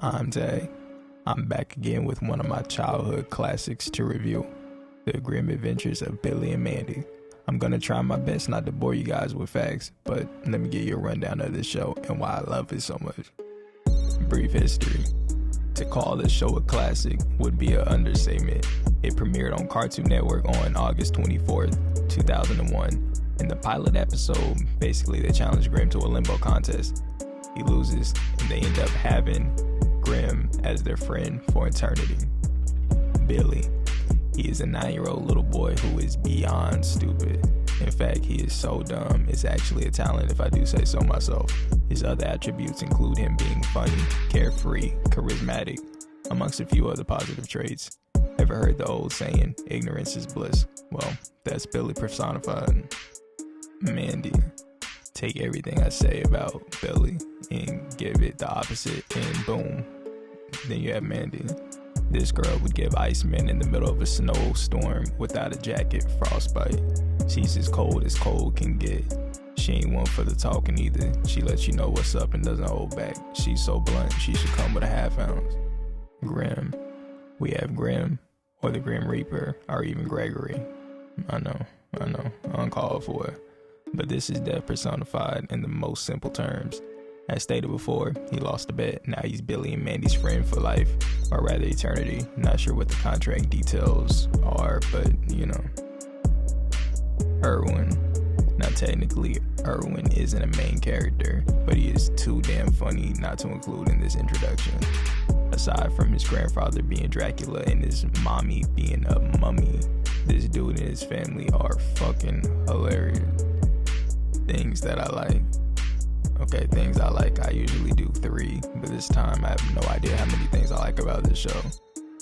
I'm Tay. I'm back again with one of my childhood classics to review, The Grim Adventures of Billy and Mandy. I'm gonna try my best not to bore you guys with facts, but let me give you a rundown of this show and why I love it so much. Brief history. To call this show a classic would be an understatement. It premiered on Cartoon Network on August 24th, 2001. In the pilot episode, basically they challenge Grim to a limbo contest. He loses, and they end up having Grim as their friend for eternity. Billy. He is a 9-year-old little boy who is beyond stupid. In fact, he is so dumb, it's actually a talent if I do say so myself. His other attributes include him being funny, carefree, charismatic, amongst a few other positive traits. Ever heard the old saying, ignorance is bliss? Well, that's Billy personified. Mandy. Take everything I say about Billy and give it the opposite, and boom, then you have Mandy. This girl would give Iceman in the middle of a snowstorm without a jacket frostbite. She's as cold can get. She ain't one for the talking either. She lets you know what's up and doesn't hold back. She's so blunt, she should come with a half ounce. Grim. We have Grim, or the Grim Reaper, or even Gregory. I know, uncalled for. But this is death personified in the most simple terms. As stated before, he lost a bet. Now he's Billy and Mandy's friend for life, or rather eternity. Not sure what the contract details are, but you know. Irwin. Now technically, Irwin isn't a main character, but he is too damn funny not to include in this introduction. Aside from his grandfather being Dracula and his mommy being a mummy, this dude and his family are fucking hilarious. Things that I like. Okay, things I like, I usually do 3, but this time I have no idea how many things I like about this show.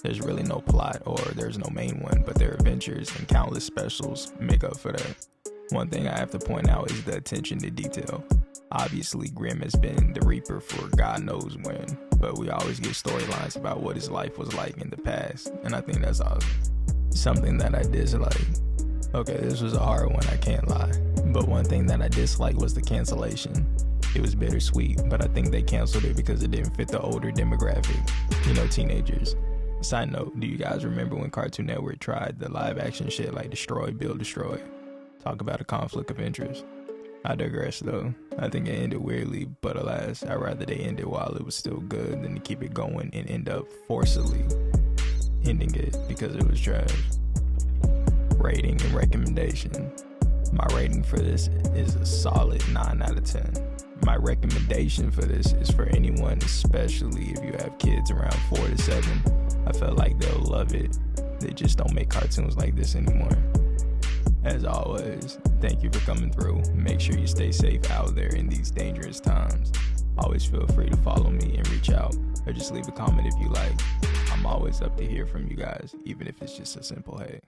There's really no plot, or there's no main one, but their adventures and countless specials make up for that. One thing I have to point out is the attention to detail. Obviously, Grim has been the Reaper for God knows when, but we always get storylines about what his life was like in the past, and I think that's awesome. Something that I dislike. Okay, this was a hard one, I can't lie, but one thing that I disliked was the cancellation. It was bittersweet, but I think they canceled it because it didn't fit the older demographic, teenagers. Side note, do you guys remember when Cartoon Network tried the live action shit like Destroy, Build, Destroy? Talk about a conflict of interest. I digress though. I think it ended weirdly, but alas, I'd rather they end it while it was still good than to keep it going and end up forcibly ending it because it was trash. Rating and recommendation. My rating for this is a solid 9 out of 10. My recommendation for this is for anyone, especially if you have kids around 4 to 7. I feel like they'll love it. They just don't make cartoons like this anymore. As always, thank you for coming through. Make sure you stay safe out there in these dangerous times. Always feel free to follow me and reach out, or just leave a comment if you like. I'm always up to hear from you guys, even if it's just a simple hey.